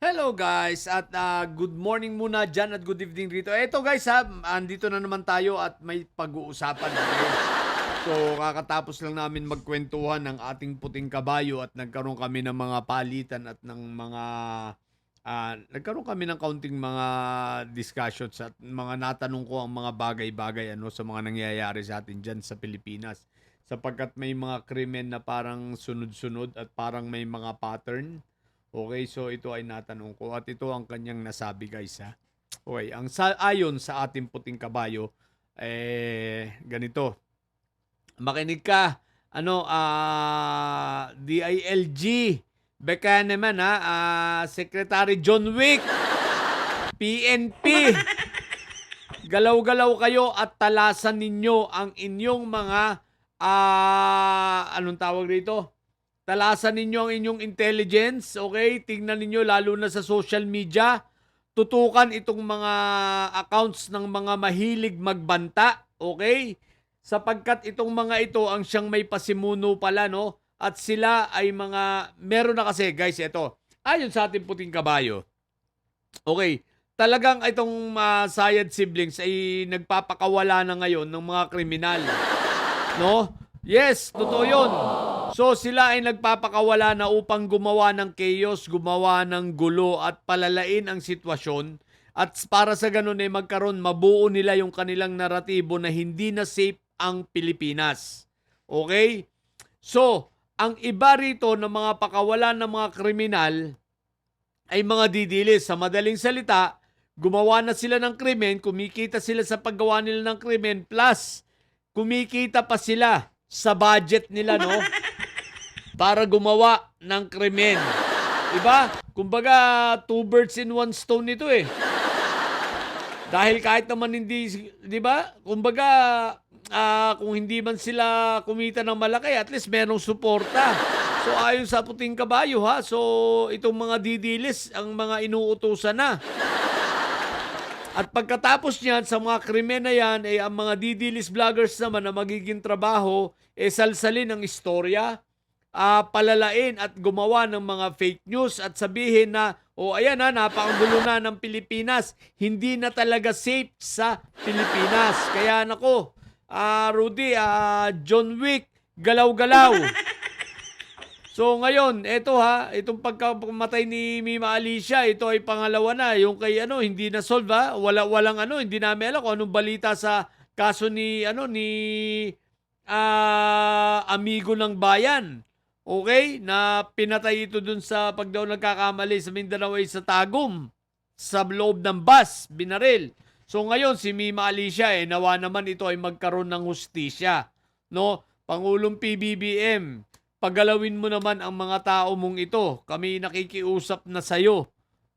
Hello guys at good morning muna dyan at good evening rito. Eto guys andito na naman tayo at may pag-uusapan natin. So kakatapos lang namin magkwentuhan ng ating puting kabayo at nagkaroon kami ng mga palitan at ng mga nagkaroon kami ng kaunting mga discussions at mga natanong ko ang mga bagay-bagay sa mga nangyayari sa atin dyan sa Pilipinas. Sapagkat may mga krimen na parang sunod-sunod at parang may mga pattern. Okay, so ito ay natanong ko at ito ang kanyang nasabi guys ha. Okay, ayon sa ating puting kabayo, ganito. Makinig ka, DILG, beka naman Secretary John Wick, PNP, galaw-galaw kayo at talasan ninyo ang inyong mga, anong tawag rito? Talasan ninyo ang inyong intelligence, okay? Tingnan ninyo lalo na sa social media. Tutukan itong mga accounts ng mga mahilig magbanta, okay? Sapagkat itong mga ito ang siyang may pasimuno pala, no? At sila ay meron na kasi, guys, ito. Ayon sa ating puting kabayo. Okay, talagang itong Sayad siblings ay nagpapakawala na ngayon ng mga kriminal. No? Yes, totoo yun. So sila ay nagpapakawala na upang gumawa ng chaos, gumawa ng gulo at palalain ang sitwasyon. At para sa ganun ay mabuo nila yung kanilang naratibo na hindi na safe ang Pilipinas. Okay? So, ang iba rito ng mga pakawalan ng mga kriminal ay mga didilis. Sa madaling salita, gumawa na sila ng krimen, kumikita sila sa paggawa nila ng krimen, plus kumikita pa sila sa budget nila, no? Para gumawa ng krimen. Diba? Kumbaga, two birds in one stone ito eh. Dahil kahit naman hindi, diba? Kumbaga, kung hindi man sila kumita ng malaki, at least merong suporta. So, ayon sa puting kabayo ha, so itong mga didilis, ang mga inuutusan na. At pagkatapos niyan, sa mga krimen na yan, ang mga didilis vloggers naman na magiging trabaho, salsalin ang istorya, palalain at gumawa ng mga fake news at sabihin na, ayan napakagulo na ng Pilipinas, hindi na talaga safe sa Pilipinas. Kaya nako, Rudy, John Wick, galaw-galaw. So ngayon, itong pagkamatay ni Mima Alicia, ito ay pangalawa na. Yung kay hindi na solve walang hindi namin alam kung anong balita sa kaso ni amigo ng bayan. Okay? Na pinatay ito dun sa pag daw nagkakamali sa Mindanao ay sa Tagum. Sa loob ng bus, binaril. So ngayon, si Mima Alicia, nawa naman ito ay magkaroon ng hustisya. No? Pangulong PBBM, pagalawin mo naman ang mga tao mong ito. Kami nakikiusap na sa'yo.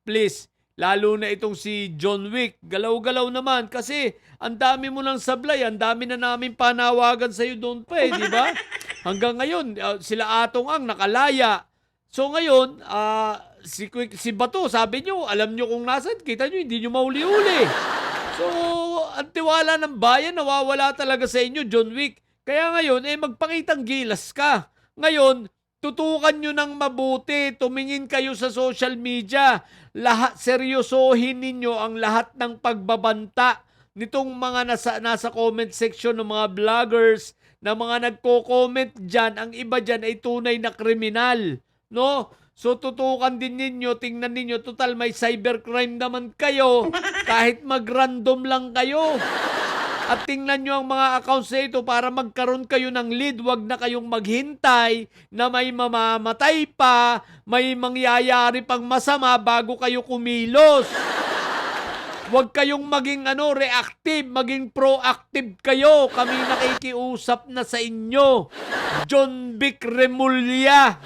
Please, lalo na itong si John Wick, galaw-galaw naman kasi ang dami mo ng sablay, ang dami na namin panawagan sa'yo doon pa di ba? Hanggang ngayon, sila Atong Ang nakalaya. So ngayon, si Bato, sabi nyo, alam nyo kung nasan, kita nyo, hindi nyo mauli-uli. So, ang tiwala ng bayan, nawawala talaga sa inyo, John Wick. Kaya ngayon, magpakitang gilas ka. Ngayon, tutukan nyo ng mabuti, tumingin kayo sa social media, seryosohin ninyo ang lahat ng pagbabanta nitong mga nasa comment section ng mga vloggers, na mga nagko-comment dyan, ang iba dyan ay tunay na kriminal, no? So tutukan din ninyo, tingnan ninyo, total may cybercrime naman kayo, kahit mag-random lang kayo. At tingnan nyo ang mga accounts na ito para magkaroon kayo ng lead. Huwag na kayong maghintay na may mamamatay pa, may mangyayari pang masama bago kayo kumilos. Huwag kayong maging reactive, maging proactive kayo. Kami nakikiusap na sa inyo. John Vic Remulla.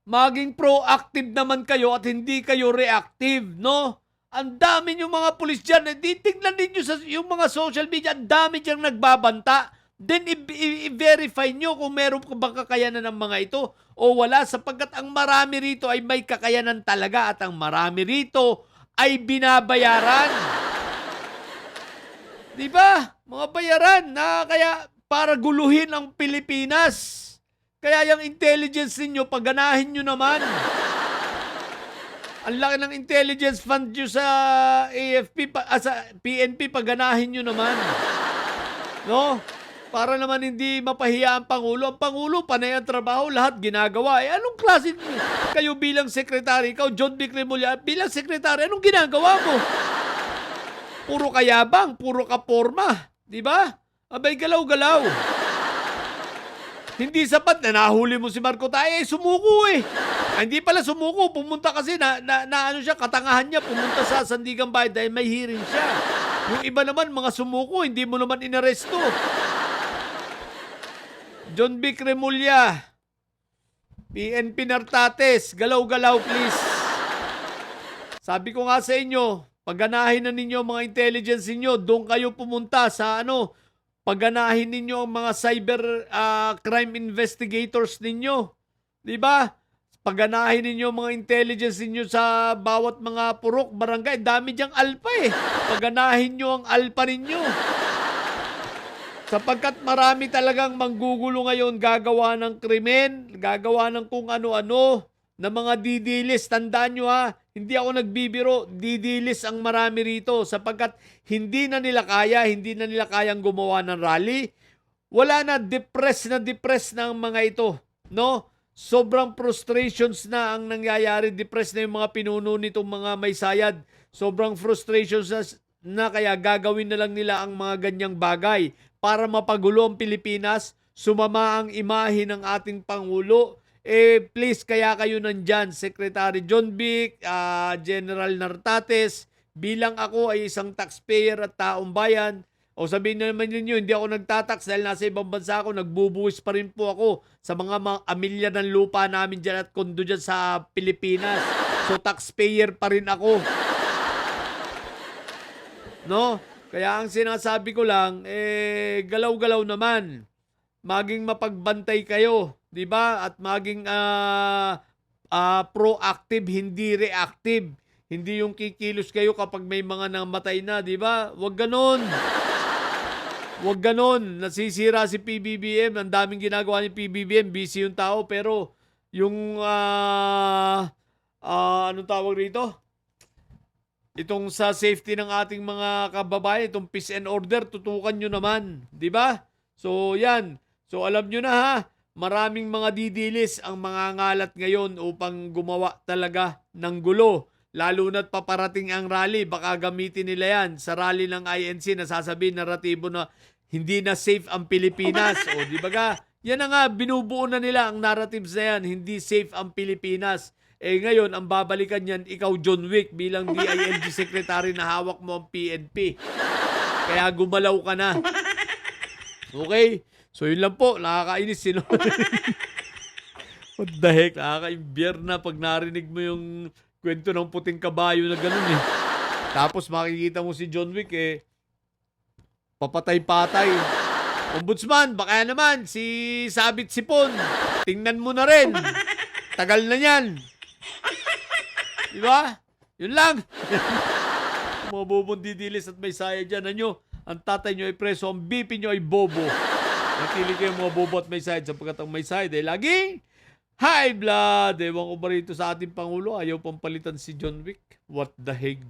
Maging proactive naman kayo at hindi kayo reactive, no? Ang dami yung mga pulis dyan. Tingnan ninyo sa yung mga social media, ang dami dyan nagbabanta. Then, i-verify nyo kung meron bang kakayanan ng mga ito o wala, sapagkat ang marami rito ay may kakayanan talaga at ang marami rito ay binabayaran. Di ba? Mga bayaran na kaya para guluhin ang Pilipinas. Kaya yung intelligence ninyo, pagganahin nyo naman. Ang laki ng intelligence fund nyo sa sa PNP, pagganahin nyo naman. No? Para naman hindi mapahiya ang Pangulo. Ang Pangulo, panay ang trabaho, lahat ginagawa. Anong klase kayo bilang sekretary? Ikaw, John Vic Remulla, bilang sekretary, anong ginagawa mo? Puro kayabang, puro kaporma. Di ba? Abay, galaw-galaw. Hindi sapat na nahuli mo si Marco Taya, sumuko eh. Hindi pala sumuko, pumunta kasi na ano siya, katangahan niya, pumunta sa Sandigan Bay dahil may hearing siya. Yung iba naman, mga sumuko, hindi mo naman inaresto. John Vic Remulla, PNP Nartates, galaw-galaw please. Sabi ko nga sa inyo, pagganahin na ninyo mga intelligence ninyo, doon kayo pumunta sa pagganahin ninyo ang mga cyber crime investigators ninyo. 'Di ba? Pagganahin ninyo mga intelligence ninyo sa bawat mga purok, barangay, dami diyang alpa eh. Pagganahin nyo ang alpa ninyo. Sapagkat marami talagang manggugulo ngayon, gagawa ng krimen, gagawa ng kung ano-ano, na mga didilis. Tandaan nyo ha, hindi ako nagbibiro, didilis ang marami rito sapagkat hindi na nila kayang gumawa ng rally. Wala na, depressed na ang mga ito. No? Sobrang frustrations na ang nangyayari, depressed na yung mga pinuno nitong mga may sayad. Sobrang frustrations na kaya gagawin na lang nila ang mga ganyang bagay para mapagulo ang Pilipinas, sumama ang imahe ng ating Pangulo. Please, kaya kayo nandyan, Secretary John Vic, General Nartates, bilang ako ay isang taxpayer at taong bayan, o sabihin naman ninyo, hindi ako nagtatax dahil nasa ibang bansa ako, nagbubuwis pa rin po ako sa mga amilya ng lupa namin dyan at kondo dyan sa Pilipinas. So, taxpayer pa rin ako. No? Kaya ang sinasabi ko lang, galaw-galaw naman. Maging mapagbantay kayo, 'di ba? At maging proactive, hindi reactive. Hindi yung kikilos kayo kapag may mga namatay na, 'di ba? Huwag ganon. Huwag ganon. Nasisira si PBBM. Ang daming ginagawa ni PBBM. Busy yung tao. Pero yung anong tawag rito? Itong sa safety ng ating mga kababayan, itong peace and order, tutukan nyo naman. 'Di ba? So, yan. So, alam nyo na ha, maraming mga didilis ang mga ngalat ngayon upang gumawa talaga ng gulo. Lalo na't paparating ang rally, baka gamitin nila yan sa rally ng INC na sasabihin naratibo na hindi na safe ang Pilipinas. O, di ba ga? Yan na nga, binubuo na nila ang narratives na yan, hindi safe ang Pilipinas. Ngayon, ang babalikan yan, ikaw John Wick bilang DILG Secretary na hawak mo ang PNP. Kaya gumalaw ka na. Okay? So yun lang po, nakakainis. What the heck? Nakaka-imbier na pag narinig mo yung kwento ng puting kabayo na ganun eh. Tapos makikita mo si John Wick papatay-patay. Ombudsman, baka naman, si Sabit Sipon, tingnan mo na rin. Tagal na yan. Diba? Yun lang. Mga bobong didilis at may saya dyan. Ang tatay nyo ay preso, ang BP nyo ay bobo. Natili kayo mga bobo at may side sapagkat ang may side ay laging high blood. Ewan ko ba rito sa ating Pangulo, ayaw pang palitan si John Wick. What the heck?